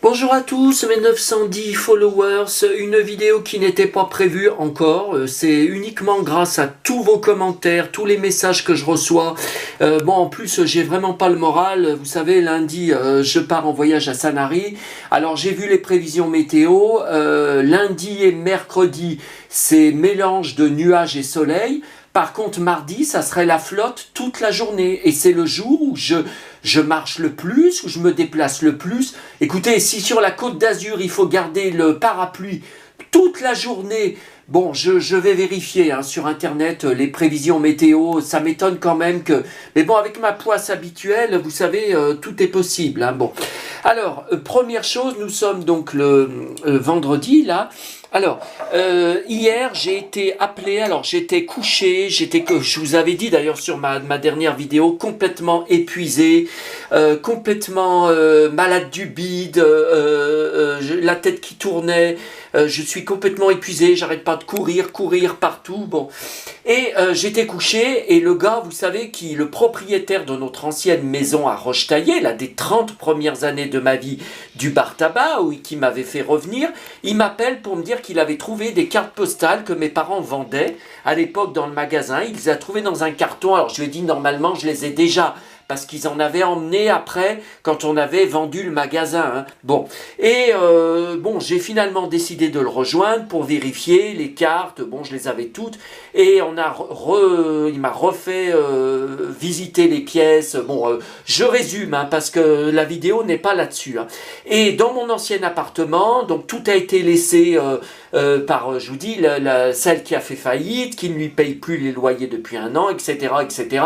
Bonjour à tous mes 910 followers, une vidéo qui n'était pas prévue encore, c'est uniquement grâce à tous vos commentaires, tous les messages que je reçois. Bon, en plus j'ai vraiment pas le moral, vous savez, lundi je pars en voyage à Sanary, alors j'ai vu les prévisions météo, lundi et mercredi c'est mélange de nuages et soleil. Par contre, mardi, ça serait la flotte toute la journée. Et c'est le jour où je marche le plus, où je me déplace le plus. Écoutez, si sur la Côte d'Azur, il faut garder le parapluie toute la journée, bon, je vais vérifier sur Internet les prévisions météo. Ça m'étonne quand même que... Mais bon, avec ma poisse habituelle, vous savez, tout est possible. Bon. Alors, première chose, nous sommes donc le vendredi, là. Alors, hier, j'ai été appelé, alors j'étais couché, je vous avais dit d'ailleurs sur ma dernière vidéo, complètement épuisé, complètement malade du bide, la tête qui tournait, je suis complètement épuisé, j'arrête pas de courir partout, bon. Et j'étais couché, et le gars, vous savez, le propriétaire de notre ancienne maison à Rochetaillé, là, des 30 premières années de ma vie du bar tabac, qui m'avait fait revenir, il m'appelle pour me dire qu'il avait trouvé des cartes postales que mes parents vendaient à l'époque dans le magasin. Il les a trouvées dans un carton. Alors je lui ai dit normalement je les ai déjà parce qu'ils en avaient emmené après quand on avait vendu le magasin. Bon, et bon, j'ai finalement décidé de le rejoindre pour vérifier les cartes. Bon, je les avais toutes et il m'a refait visiter les pièces. Bon, je résume parce que la vidéo n'est pas là-dessus. Et dans mon ancien appartement, donc tout a été laissé par, je vous dis, celle qui a fait faillite, qui ne lui paye plus les loyers depuis 1 an, etc., etc.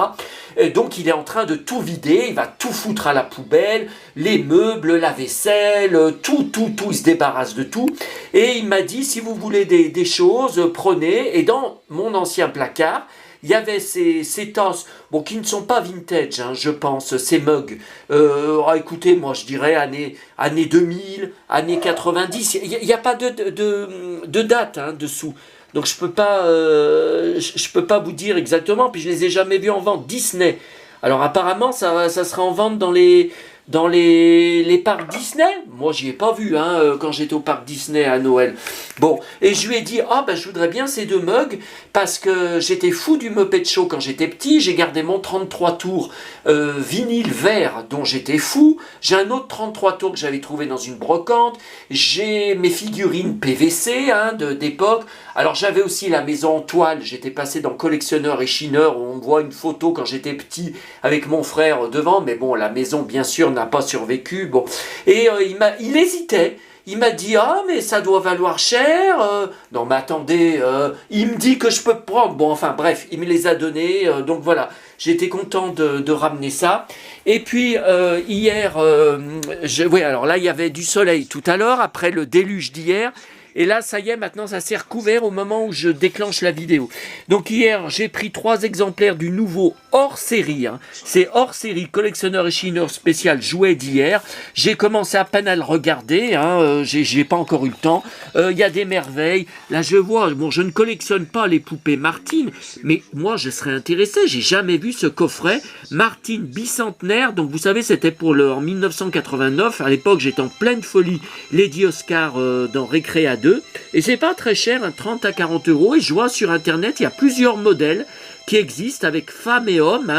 Donc il est en train de tout vider, il va tout foutre à la poubelle, les meubles, la vaisselle, tout, il se débarrasse de tout. Et il m'a dit, si vous voulez des choses, prenez. Et dans mon ancien placard, il y avait ces tasses, bon, qui ne sont pas vintage, je pense, ces mugs. Écoutez, moi je dirais années 2000, années 90, il n'y a pas de date dessous. Donc je peux pas vous dire exactement, puis je les ai jamais vus en vente. Disney. Alors apparemment ça sera en vente dans les parcs Disney. Moi j'y ai pas vu quand j'étais au parc Disney à Noël. Bon, et je lui ai dit je voudrais bien ces 2 mugs parce que j'étais fou du Muppet Show quand j'étais petit. J'ai gardé mon 33 tours vinyle vert dont j'étais fou. J'ai un autre 33 tours que j'avais trouvé dans une brocante. J'ai mes figurines PVC d'époque. Alors j'avais aussi la maison en toile. J'étais passé dans Collectionneur et Chineur où on voit une photo quand j'étais petit avec mon frère devant. Mais bon, la maison bien sûr n'a pas survécu. Bon, et il hésitait. Il m'a dit mais ça doit valoir cher. Non mais attendez, il me dit que je peux prendre. Bon enfin bref, il me les a donnés. Donc voilà, j'étais content de ramener ça. Et puis hier, oui alors là il y avait du soleil tout à l'heure après le déluge d'hier. Et là, ça y est, maintenant, ça s'est recouvert au moment où je déclenche la vidéo. Donc hier, j'ai pris 3 exemplaires du nouveau hors-série. C'est hors-série, collectionneur et chineur spécial jouet d'hier. J'ai commencé à peine à le regarder. J'ai pas encore eu le temps. Il y a des merveilles. Là, je vois, bon, je ne collectionne pas les poupées Martine, mais moi, je serais intéressé. J'ai jamais vu ce coffret Martine bicentenaire. Donc, vous savez, c'était en 1989. À l'époque, j'étais en pleine folie. Lady Oscar dans Récréa 2. Et c'est pas très cher, 30 à 40 euros. Et je vois sur internet, il y a plusieurs modèles qui existent avec femmes et hommes,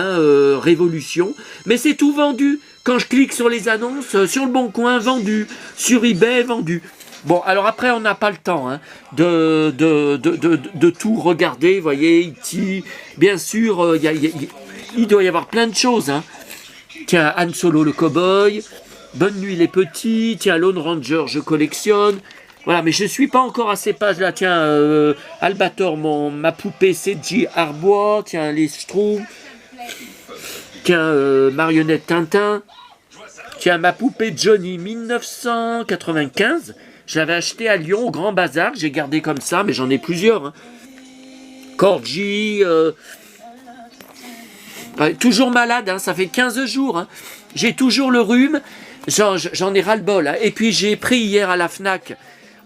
Révolution. Mais c'est tout vendu. Quand je clique sur les annonces, sur le Bon Coin, vendu. Sur eBay, vendu. Bon, alors après, on n'a pas le temps de tout regarder. Vous voyez, E.T., bien sûr, il doit y avoir plein de choses. Tiens, Han Solo le cowboy, Bonne nuit les petits, tiens, Lone Ranger, je collectionne. Voilà, mais je ne suis pas encore à ces pages-là. Tiens, Albator, ma poupée CG Arbois. Tiens, les Schtroumpfs. Tiens, marionnette Tintin. Tiens, ma poupée Johnny 1995. Je l'avais acheté à Lyon au Grand Bazar. J'ai gardé comme ça, mais j'en ai plusieurs. Corgi. Toujours malade, ça fait 15 jours. J'ai toujours le rhume. J'en ai ras-le-bol. Et puis j'ai pris hier à la Fnac.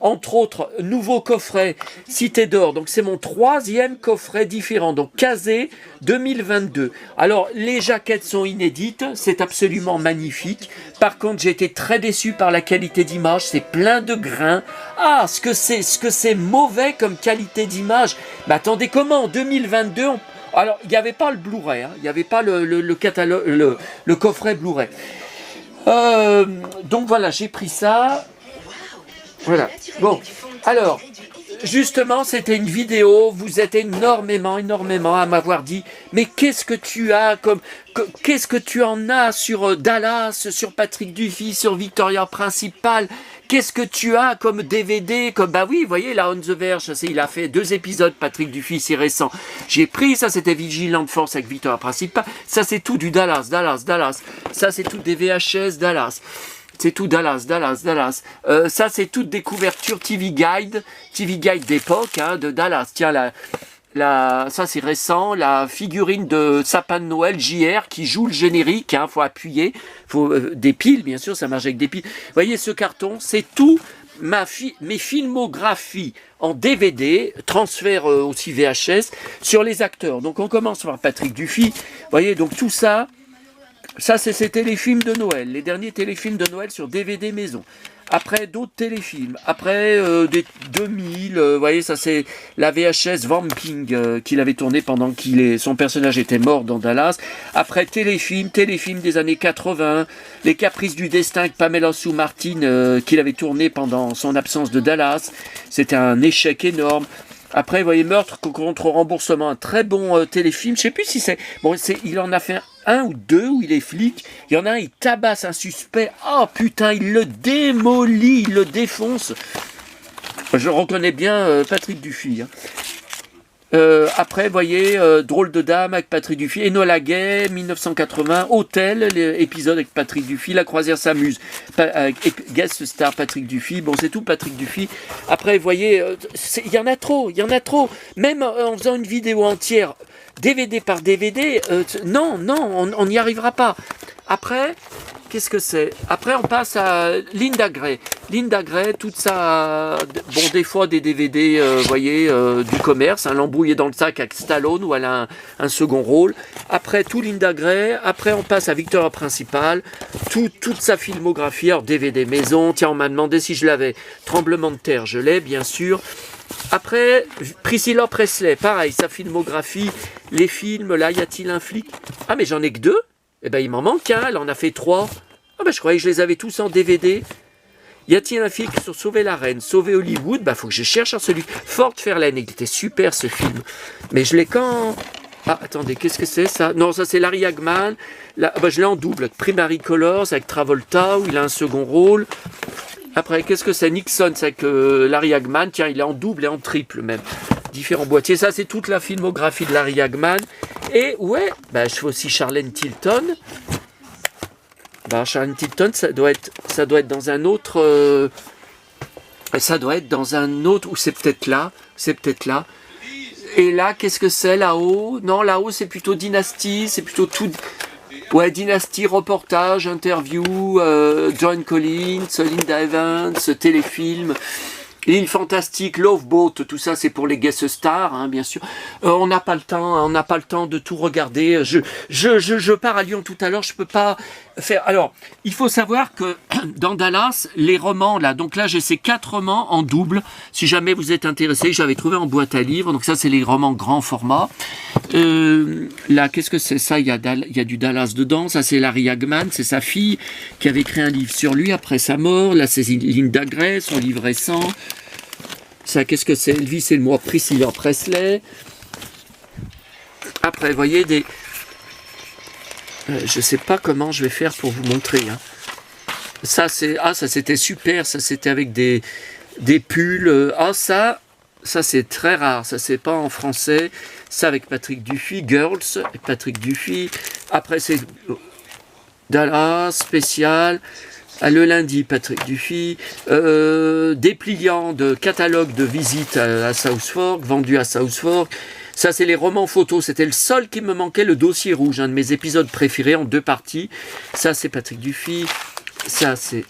Entre autres, nouveau coffret Cité d'Or. Donc c'est mon 3e coffret différent. Donc Kazé 2022. Alors les jaquettes sont inédites, c'est absolument magnifique. Par contre, j'ai été très déçu par la qualité d'image. C'est plein de grains. Ah, ce que c'est mauvais comme qualité d'image. Mais attendez, comment en 2022 Alors, il n'y avait pas le Blu-ray, hein. Il n'y avait pas le catalogue, le coffret Blu-ray. Donc voilà, j'ai pris ça. Voilà. Bon, alors, justement, c'était une vidéo. Vous êtes énormément à m'avoir dit, mais qu'est-ce que tu as qu'est-ce que tu en as sur Dallas, sur Patrick Dufy, sur Victoria Principal? Qu'est-ce que tu as comme DVD, bah oui, vous voyez, là, On the Verge, il a fait 2 épisodes, Patrick Dufy, c'est récent. J'ai pris, ça c'était Vigilant Force avec Victoria Principal. Ça c'est tout du Dallas. Ça c'est tout des VHS Dallas. C'est tout Dallas. Ça, c'est toute des couvertures TV Guide d'époque, hein, de Dallas. Tiens, ça, c'est récent. La figurine de sapin de Noël JR qui joue le générique. Hein, faut appuyer. Faut des piles, bien sûr, ça marche avec des piles. Vous voyez, ce carton, c'est tout mes filmographies en DVD, transfert aussi VHS, sur les acteurs. Donc, on commence par Patrick Dufy. Vous voyez, donc tout ça... Ça, c'est ces téléfilms de Noël, les derniers téléfilms de Noël sur DVD maison. Après, d'autres téléfilms. Après, des 2000, vous voyez, ça c'est la VHS Vamping qu'il avait tourné pendant son personnage était mort dans Dallas. Après, téléfilms des années 80, Les Caprices du Destin avec Pamela Sue Martin qu'il avait tourné pendant son absence de Dallas. C'était un échec énorme. Après, vous voyez, Meurtre contre remboursement, un très bon téléfilm. Je sais plus si c'est... Bon, il en a fait un ou deux où il est flic. Il y en a un, il tabasse un suspect. Oh putain, il le démolit, il le défonce. Je reconnais bien Patrick Dufy. Hein. Après, vous voyez, Drôle de dame avec Patrick Dufy, Enola Gay, 1980, Hôtel, l'épisode avec Patrick Dufy, La croisière s'amuse, avec guest star Patrick Dufy, bon c'est tout Patrick Dufy. Après, vous voyez, il y en a trop, même en faisant une vidéo entière, DVD par DVD, non, on n'y arrivera pas. Après, qu'est-ce que c'est? Après, on passe à Linda Gray. Linda Gray, toute ça, bon, des fois des DVD, vous voyez, du commerce, l'embrouillé dans le sac avec Stallone, où elle a un second rôle. Après, tout Linda Gray. Après, on passe à Victoria Principal. Toute sa filmographie, alors DVD maison. Tiens, on m'a demandé si je l'avais. Tremblement de terre, je l'ai, bien sûr. Après, Priscilla Presley, pareil, sa filmographie, les films, là, y a-t-il un flic? Ah, mais j'en ai que 2. Eh ben, il m'en manque un, elle en a fait 3. Ah ben, je croyais que je les avais tous en DVD. Y a-t-il un film sur Sauver la Reine, Sauver Hollywood? Bah, faut que je cherche celui. Ford Fairlane, il était super ce film. Mais je l'ai quand... Ah, attendez, qu'est-ce que c'est ça? Non, ça c'est Larry Hagman. Là, bah, je l'ai en double, avec Primary Colors, avec Travolta, où il a un second rôle. Après, qu'est-ce que c'est? Nixon, c'est avec Larry Hagman. Tiens, il est en double et en triple même. Différents boîtiers. Ça, c'est toute la filmographie de Larry Hagman. Et ouais, bah, je fais aussi Charlene Tilton. Bah, Charlene Tilton, ça doit être dans un autre... ça doit être dans un autre... Ou c'est peut-être là. Et là, qu'est-ce que c'est là-haut? Non, là-haut, c'est plutôt Dynasty. C'est plutôt tout... Ouais, Dynasty, reportage, interview, John Collins, Linda Evans, téléfilm... L'île fantastique, Love Boat, tout ça c'est pour les guest stars, hein, bien sûr. On n'a pas le temps de tout regarder. Je pars à Lyon tout à l'heure, je peux pas faire. Alors, il faut savoir que dans Dallas, les romans là, donc là j'ai ces 4 romans en double. Si jamais vous êtes intéressé, j'avais trouvé en boîte à livres. Donc ça c'est les romans grand format. Là, qu'est-ce que c'est ça? Il y a du Dallas dedans. Ça c'est Larry Hagman, c'est sa fille qui avait écrit un livre sur lui après sa mort. Là c'est Linda Gray, son livre récent. Ça, qu'est-ce que c'est? Elvis et le moi, Priscilla Presley. Après, vous voyez des... je sais pas comment je vais faire pour vous montrer. Hein. Ça, ça c'était super. Ça, c'était avec des pulls. Ça c'est très rare. Ça, c'est pas en français. Ça, avec Patrick Dufy. Girls, avec Patrick Dufy. Après, c'est Dallas, spécial. Le lundi, Patrick Dufy, dépliant de catalogue de visite à South Fork, vendu à South Fork. Ça, c'est les romans photos. C'était le seul qui me manquait, le dossier rouge, un de mes épisodes préférés en 2 parties. Ça, c'est Patrick Dufy. Ça, c'est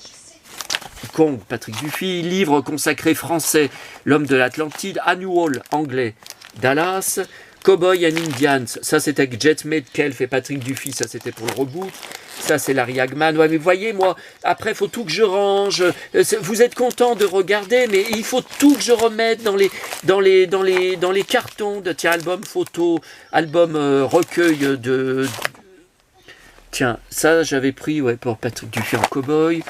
Kong, Patrick Dufy. Livre consacré français, L'homme de l'Atlantide. Annual, anglais, Dallas. Cowboy and Indians, ça c'était avec Jet Metcalf et Patrick Dufy, ça c'était pour le reboot. Ça c'est Larry Hagman. Ouais, mais vous voyez, moi, après il faut tout que je range. Vous êtes content de regarder, mais il faut tout que je remette dans les cartons de tiens, album photo, album recueil de. Tiens, ça j'avais pris ouais, pour Patrick Dufy en cowboy.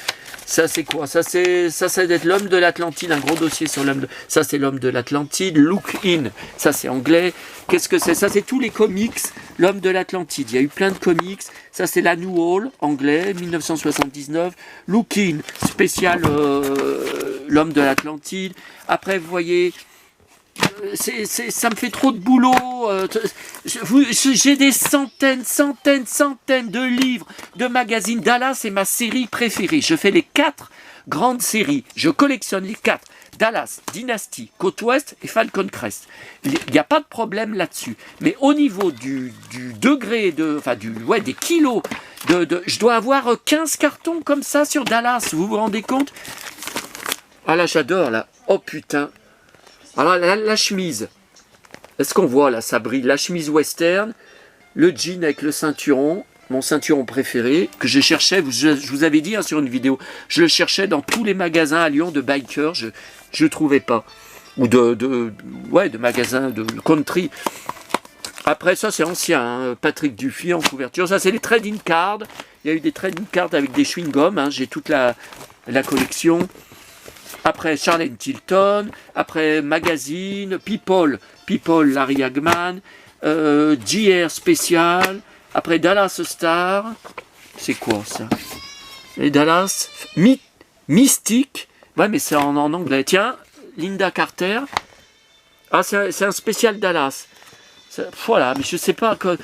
Ça c'est quoi? Ça d'être l'homme de l'Atlantide, un gros dossier sur l'homme de... Ça c'est l'homme de l'Atlantide, Look In, ça c'est anglais. Qu'est-ce que c'est? Ça c'est tous les comics, l'homme de l'Atlantide. Il y a eu plein de comics. Ça c'est l'Annual, anglais, 1979. Look In, spécial l'homme de l'Atlantide. Après vous voyez... ça me fait trop de boulot. J'ai des centaines de livres, de magazines. Dallas est ma série préférée. Je fais les 4 grandes séries. Je collectionne les 4. Dallas, Dynasty, Côte Ouest et Falcon Crest. Il n'y a pas de problème là-dessus. Mais au niveau du degré, des kilos, je dois avoir 15 cartons comme ça sur Dallas. Vous vous rendez compte? Ah là, j'adore là. Oh putain. Alors la chemise, est-ce qu'on voit là, ça brille, la chemise western, le jean avec le ceinturon, mon ceinturon préféré, que je cherchais, je vous avais dit hein, sur une vidéo, je le cherchais dans tous les magasins à Lyon de bikers, je ne trouvais pas, ou de magasins de country. Après ça c'est ancien, hein, Patrick Dufy en couverture, ça c'est les trading cards, il y a eu des trading cards avec des chewing-gums, hein, j'ai toute la collection. Après Charlene Tilton, après Magazine, People, Larry Hagman, JR Spécial, après Dallas Star, c'est quoi ça? Et Dallas, Mystique, ouais mais c'est en anglais, tiens, Linda Carter, ah c'est un spécial Dallas, voilà, mais je sais pas que...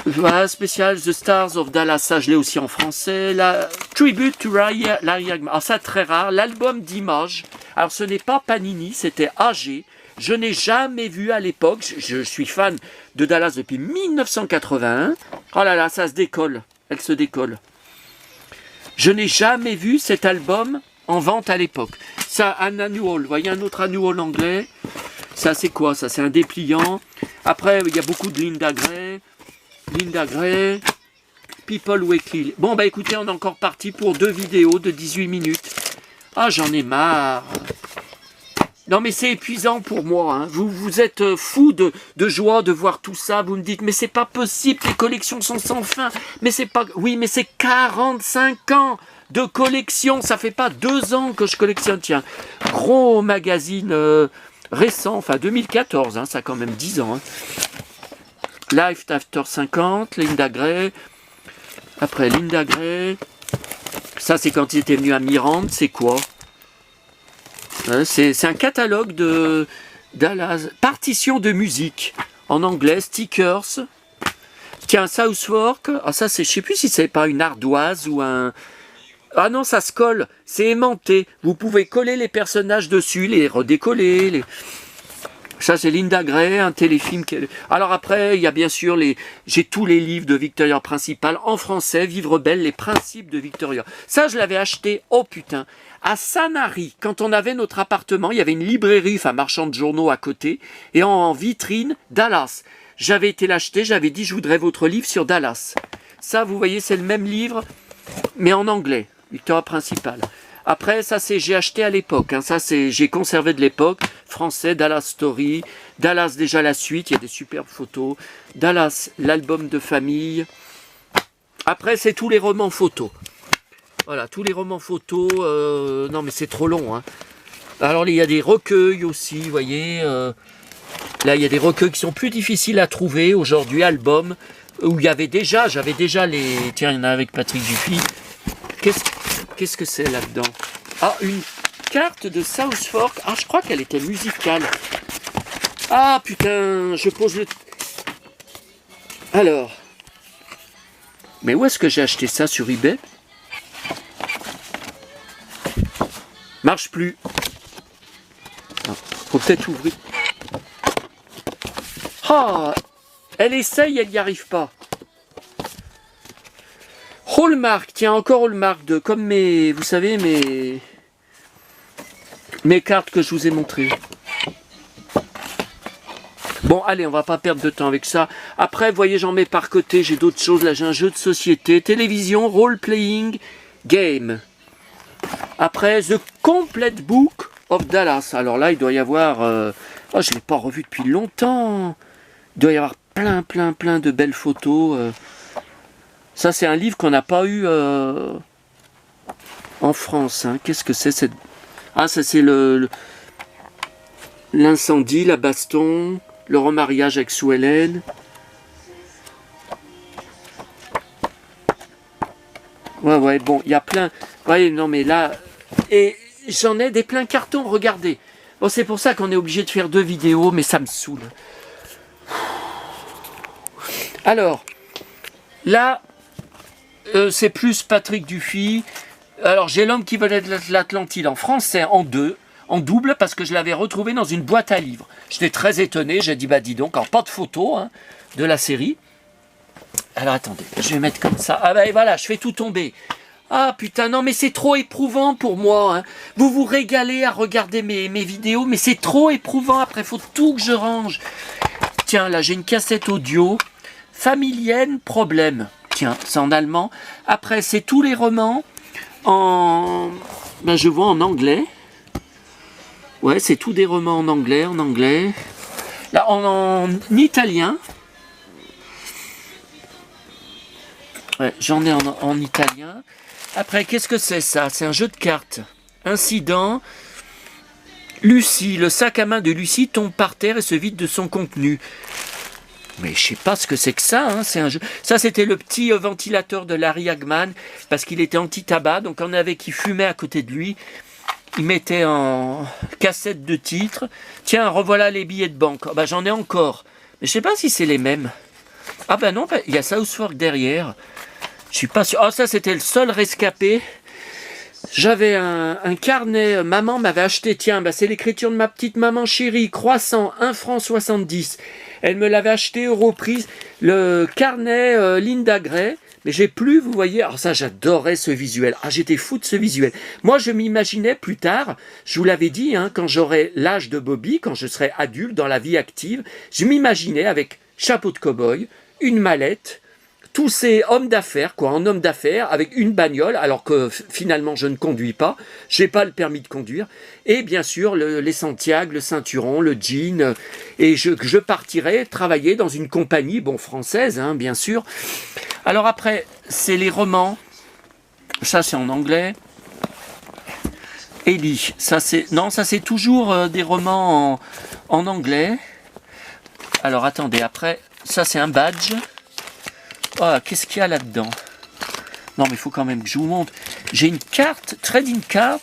Voilà, spécial The Stars of Dallas, ça je l'ai aussi en français. La Tribute to Larry Hagman, alors ça très rare. L'album d'images, alors ce n'est pas Panini, c'était AG. Je n'ai jamais vu à l'époque, je suis fan de Dallas depuis 1981. Oh là là, ça se décolle, elle se décolle. Je n'ai jamais vu cet album en vente à l'époque. Ça, un annual, vous voyez un autre annual anglais. Ça c'est quoi? Ça c'est un dépliant. Après il y a beaucoup de Linda Gray, People Weekly. Bon bah écoutez, on est encore parti pour 2 vidéos de 18 minutes. Ah j'en ai marre. Non mais c'est épuisant pour moi. Hein. Vous êtes fous de joie de voir tout ça. Vous me dites mais c'est pas possible, les collections sont sans fin. Mais c'est pas. Oui mais c'est 45 ans de collection. Ça fait pas 2 ans que je collectionne. Tiens, gros magazine récent, enfin 2014, hein, ça a quand même 10 ans. Hein. Life After 50, Linda Gray. Après Linda Gray. Ça, c'est quand il était venu à Mirande. C'est quoi? Hein, c'est un catalogue de Dallas. Partition de musique. En anglais, stickers. Tiens, Southwark. Ah, ça, c'est, je sais plus si c'est pas une ardoise ou un... Ah non, ça se colle. C'est aimanté. Vous pouvez coller les personnages dessus, les redécoller. Ça, c'est Linda Gray, un téléfilm. Alors après, il y a bien sûr j'ai tous les livres de Victoria Principal en français, Vivre belle, les principes de Victoria. Ça, je l'avais acheté, oh putain, à Sanary. Quand on avait notre appartement, il y avait une librairie, enfin marchand de journaux à côté, et en vitrine, Dallas. J'avais été l'acheter, j'avais dit, je voudrais votre livre sur Dallas. Ça, vous voyez, c'est le même livre, mais en anglais, Victoria Principal. Après, ça c'est j'ai acheté à l'époque, hein. Ça c'est j'ai conservé de l'époque, français, Dallas Story, Dallas déjà la suite, il y a des superbes photos, Dallas l'album de famille. Après c'est tous les romans photos. Voilà, tous les romans photos, non mais c'est trop long. Hein. Alors il y a des recueils aussi, vous voyez, là il y a des recueils qui sont plus difficiles à trouver aujourd'hui, albums, où j'avais déjà les... Tiens, il y en a avec Patrick Dufy. Qu'est-ce que c'est là-dedans? Ah, une carte de Southwark. Ah, je crois qu'elle était musicale. Ah, putain, je pose le... Alors. Mais où est-ce que j'ai acheté ça sur eBay? Marche plus. Ah, faut peut-être ouvrir. Ah, elle essaye, elle n'y arrive pas. Hallmark, tiens, encore Hallmark, comme mes, vous savez, mes mes cartes que je vous ai montrées. Bon, allez, on va pas perdre de temps avec ça. Après, vous voyez, j'en mets par côté, j'ai d'autres choses. Là, j'ai un jeu de société, télévision, role-playing, game. Après, The Complete Book of Dallas. Alors là, il doit y avoir... Oh, je ne l'ai pas revu depuis longtemps. Il doit y avoir plein de belles photos. Ça, c'est un livre qu'on n'a pas eu en France. Hein. Qu'est-ce que c'est cette... Ah, ça, c'est l'incendie, la baston, le remariage avec Sue Ellen. Ouais, bon, il y a plein... Ouais, non, mais là... Et j'en ai des pleins cartons, regardez. Bon, c'est pour ça qu'on est obligé de faire 2 vidéos, mais ça me saoule. Alors, là, c'est plus Patrick Dufy. Alors, j'ai L'homme qui volait de l'Atlantide en français en double, parce que je l'avais retrouvé dans une boîte à livres. J'étais très étonné, j'ai dit, bah dis donc, alors pas de photo hein, de la série. Alors, attendez, je vais mettre comme ça. Ah ben voilà, je fais tout tomber. Ah putain, non mais c'est trop éprouvant pour moi. Hein. Vous vous régalez à regarder mes vidéos, mais c'est trop éprouvant. Après, il faut tout que je range. Tiens, là, j'ai une cassette audio. Familienproblem. Tiens, c'est en allemand. Après, c'est tous les romans en... Ben, je vois en anglais. Ouais, c'est tous des romans en anglais. Là, en italien. Ouais, j'en ai en italien. Après, qu'est-ce que c'est ça? C'est un jeu de cartes. Incident. Lucie, le sac à main de Lucie tombe par terre et se vide de son contenu. Mais je sais pas ce que c'est que ça. Hein. C'est un jeu. Ça, c'était le petit ventilateur de Larry Hagman parce qu'il était anti-tabac. Donc, on avait qui fumait à côté de lui. Il mettait en cassette de titres. Tiens, revoilà les billets de banque. Oh, bah, j'en ai encore. Mais je sais pas si c'est les mêmes. Ah ben non, il y a Southwark derrière. Je suis pas sûr. Ah, ça, c'était le seul rescapé. J'avais un carnet. Maman m'avait acheté. Tiens, bah, c'est l'écriture de ma petite maman chérie. Croissant, 1 franc 70. Elle me l'avait acheté Europrise. Le carnet Linda Gray. Mais j'ai plus, vous voyez. Alors ça, j'adorais ce visuel. Ah, j'étais fou de ce visuel. Moi, je m'imaginais plus tard, je vous l'avais dit, hein, quand j'aurai l'âge de Bobby, quand je serai adulte dans la vie active, je m'imaginais avec chapeau de cow-boy, une mallette, tous ces hommes d'affaires, quoi, en homme d'affaires, avec une bagnole, alors que finalement je ne conduis pas, j'ai pas le permis de conduire, et bien sûr les Santiago, le ceinturon, le jean, et je partirai travailler dans une compagnie, bon française, hein, bien sûr. Alors après, c'est les romans, ça c'est en anglais. Ellie, ça c'est toujours des romans en anglais. Alors attendez, après, ça c'est un badge. Oh, qu'est-ce qu'il y a là-dedans? Non, mais il faut quand même que je vous montre. J'ai une carte, trading card,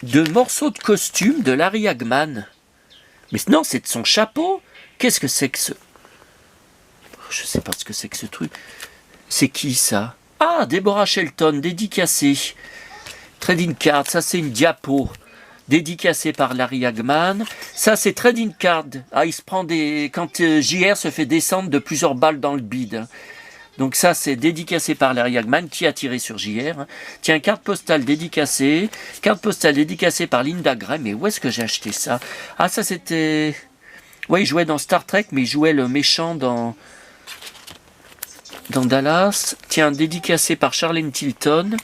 de morceaux de costume de Larry Hagman. Mais non, c'est de son chapeau. Qu'est-ce que c'est que ce... Je sais pas ce que c'est que ce truc. C'est qui, ça? Ah, Deborah Shelton, dédicacée. Trading card, ça c'est une diapo. Dédicacée par Larry Hagman. Ça, c'est trading card. Ah, il se prend des... Quand JR se fait descendre de plusieurs balles dans le bide. Donc ça, c'est dédicacé par Larry Hagman, qui a tiré sur JR. Tiens, carte postale dédicacée. Carte postale dédicacée par Linda Gray. Mais où est-ce que j'ai acheté ça? Ah, ça, c'était... Oui, il jouait dans Star Trek, mais il jouait le méchant dans Dallas. Tiens, dédicacé par Charlene Tilton.